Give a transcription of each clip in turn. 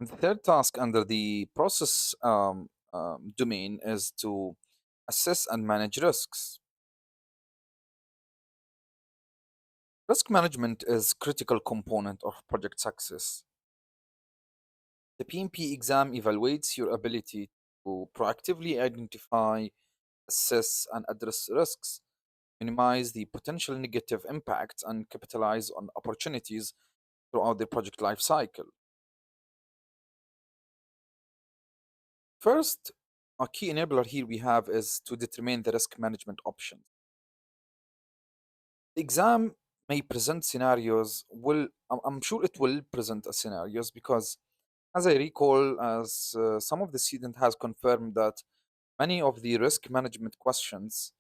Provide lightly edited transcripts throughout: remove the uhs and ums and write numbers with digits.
The third task under the process domain is to assess and manage risks. Risk management is critical component of project success. The PMP exam evaluates your ability to proactively identify, assess, and address risks, minimize the potential negative impacts, and capitalize on opportunities throughout the project lifecycle. First, a key enabler here we have is to determine the risk management options. The exam may present scenarios, I'm sure it will present a scenarios because as I recall, as some of the student has confirmed that many of the risk management questions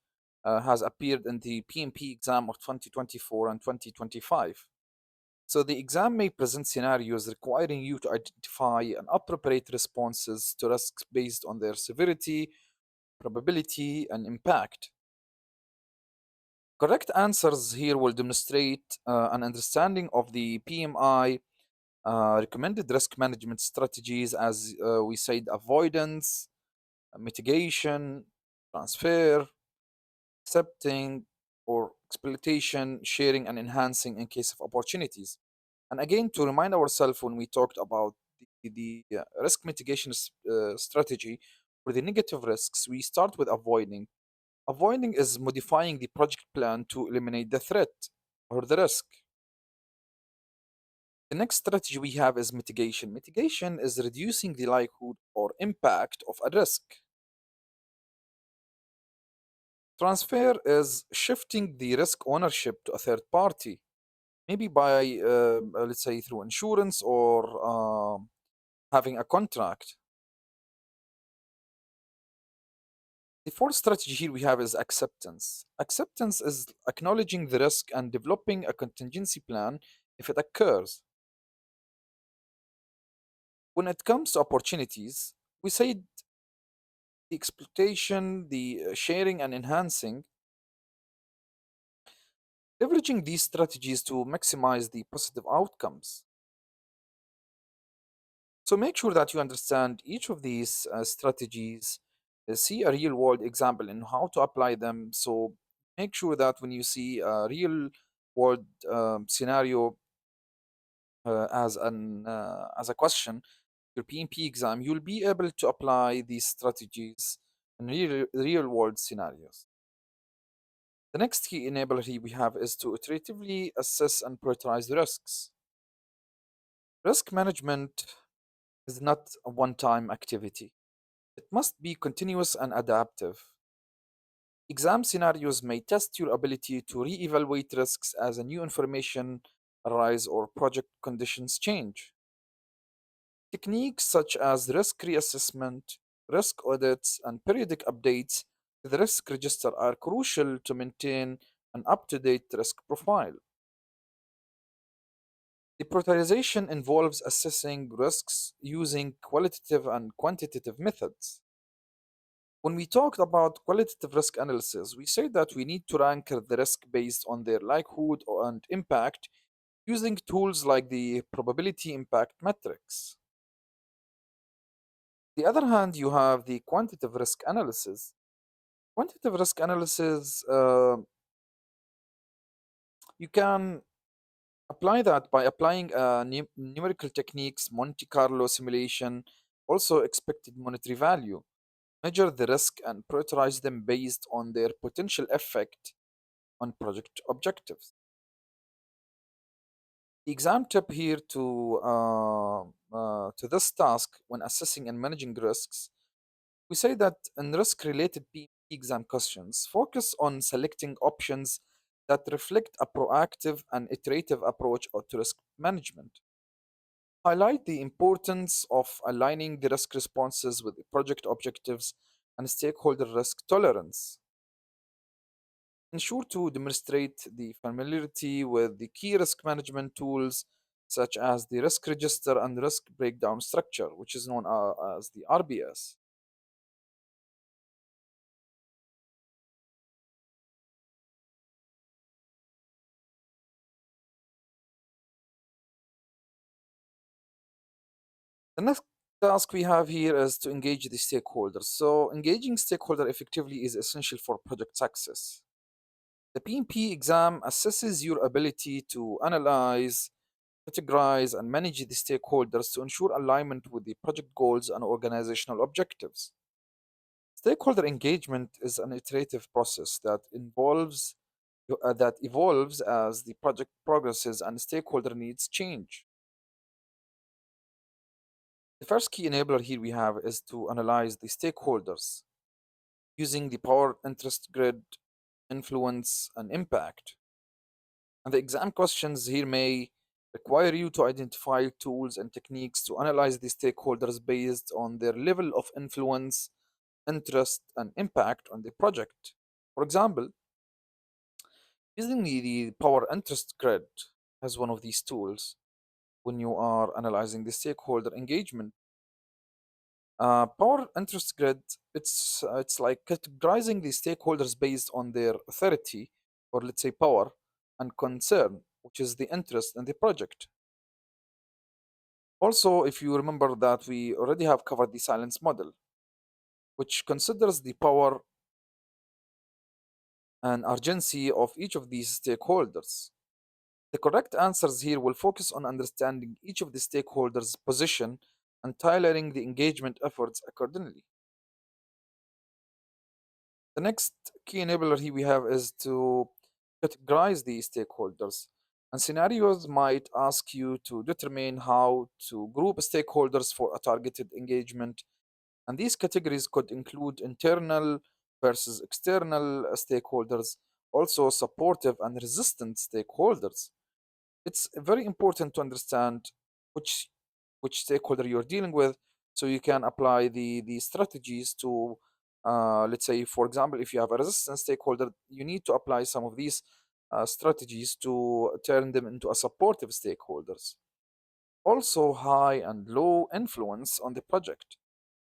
has appeared in the PMP exam of 2024 and 2025. So the exam may present scenarios requiring you to identify and appropriate responses to risks based on their severity, probability, and impact. Correct answers here will demonstrate an understanding of the PMI recommended risk management strategies, as we said, avoidance, mitigation, transfer, accepting, or exploitation, sharing, and enhancing in case of opportunities. And again, to remind ourselves when we talked about the risk mitigation strategy for the negative risks, we start with avoiding. Avoiding is modifying the project plan to eliminate the threat or the risk. The next strategy we have is mitigation. Mitigation is reducing the likelihood or impact of a risk. Transfer is shifting the risk ownership to a third party, maybe by, let's say, through insurance or having a contract. The fourth strategy here we have is acceptance. Acceptance is acknowledging the risk and developing a contingency plan if it occurs. When it comes to opportunities, we say the exploitation, the sharing, and enhancing, leveraging these strategies to maximize the positive outcomes. So make sure that you understand each of these strategies, see a real world example and how to apply them. So make sure that when you see a real world scenario as a question, your PMP exam, you'll be able to apply these strategies in real world scenarios. The next key enabler here we have is to iteratively assess and prioritize the risks. Risk management is not a one time activity, it must be continuous and adaptive. Exam scenarios may test your ability to re evaluate risks as a new information arise or project conditions change. Techniques such as risk reassessment, risk audits, and periodic updates to the risk register are crucial to maintain an up to date risk profile. The prioritization involves assessing risks using qualitative and quantitative methods. When we talked about qualitative risk analysis, we say that we need to rank the risk based on their likelihood and impact using tools like the probability impact matrix. The other hand, you have the quantitative risk analysis. Quantitative risk analysis, you can apply that by applying numerical techniques, Monte Carlo simulation, also expected monetary value. Measure the risk and prioritize them based on their potential effect on project objectives. The exam tip here to this task when assessing and managing risks, we say that in risk-related exam questions, focus on selecting options that reflect a proactive and iterative approach to risk management. Highlight the importance of aligning the risk responses with the project objectives and stakeholder risk tolerance. Ensure to demonstrate the familiarity with the key risk management tools such as the risk register and risk breakdown structure, which is known as the RBS. The next task we have here is to engage the stakeholders. So engaging stakeholder effectively is essential for project success. The PMP exam assesses your ability to analyze, categorize, and manage the stakeholders to ensure alignment with the project goals and organizational objectives. Stakeholder engagement is an iterative process that evolves as the project progresses and stakeholder needs change. The first key enabler here we have is to analyze the stakeholders using the power interest grid, influence, and impact. And the exam questions here may require you to identify tools and techniques to analyze the stakeholders based on their level of influence, interest, and impact on the project. For example, using the power interest grid as one of these tools when you are analyzing the stakeholder engagement. Power interest grid, it's like categorizing the stakeholders based on their authority, or let's say power, and concern, which is the interest in the project. Also, if you remember that we already have covered the silence model, which considers the power and urgency of each of these stakeholders. The correct answers here will focus on understanding each of the stakeholders' position and tailoring the engagement efforts accordingly. The next key enabler here we have is to categorize the stakeholders. And scenarios might ask you to determine how to group stakeholders for a targeted engagement. And these categories could include internal versus external stakeholders, also supportive and resistant stakeholders. It's very important to understand which stakeholder you're dealing with, so you can apply the strategies to let's say, for example, if you have a resistant stakeholder, you need to apply some of these strategies to turn them into a supportive stakeholders. Also, high and low influence on the project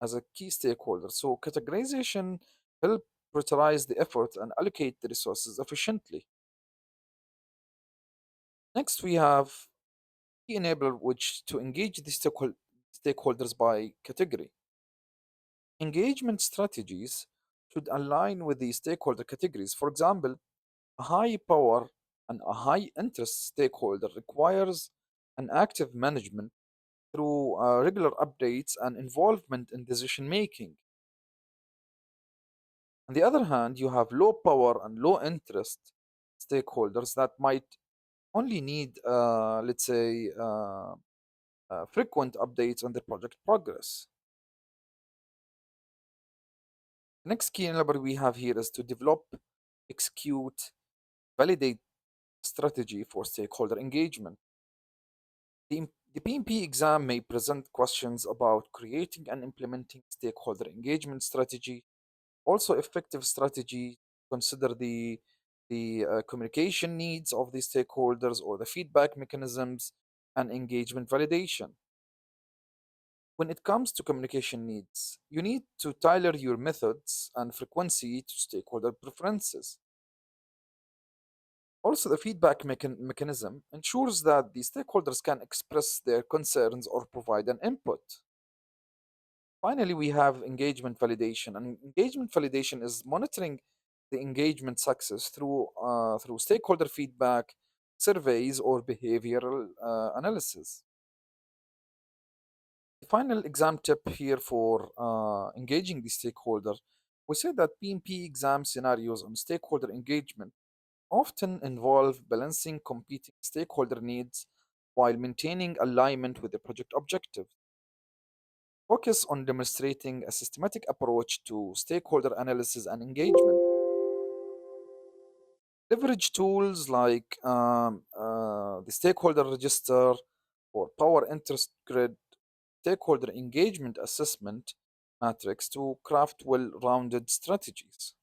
as a key stakeholder. So categorization help prioritize the effort and allocate the resources efficiently. Next, we have key enabler, which to engage the stakeholders by category. Engagement strategies should align with the stakeholder categories. For example, a high power and a high interest stakeholder requires an active management through regular updates and involvement in decision making. On the other hand, you have low power and low interest stakeholders that might only need, let's say, frequent updates on the project progress. The next key enabler we have here is to develop, execute, validate strategy for stakeholder engagement. The PMP exam may present questions about creating and implementing stakeholder engagement strategy, also effective strategy, consider the communication needs of the stakeholders or the feedback mechanisms and engagement validation. When it comes to communication needs, you need to tailor your methods and frequency to stakeholder preferences. Also, the feedback mechanism ensures that the stakeholders can express their concerns or provide an input. Finally, we have engagement validation. And engagement validation is monitoring the engagement success through stakeholder feedback, surveys, or behavioral analysis. The final exam tip here for engaging the stakeholder, we say that PMP exam scenarios on stakeholder engagement often involve balancing competing stakeholder needs while maintaining alignment with the project objective. Focus on demonstrating a systematic approach to stakeholder analysis and engagement. Leverage tools like the stakeholder register or power interest grid, stakeholder engagement assessment matrix to craft well rounded strategies.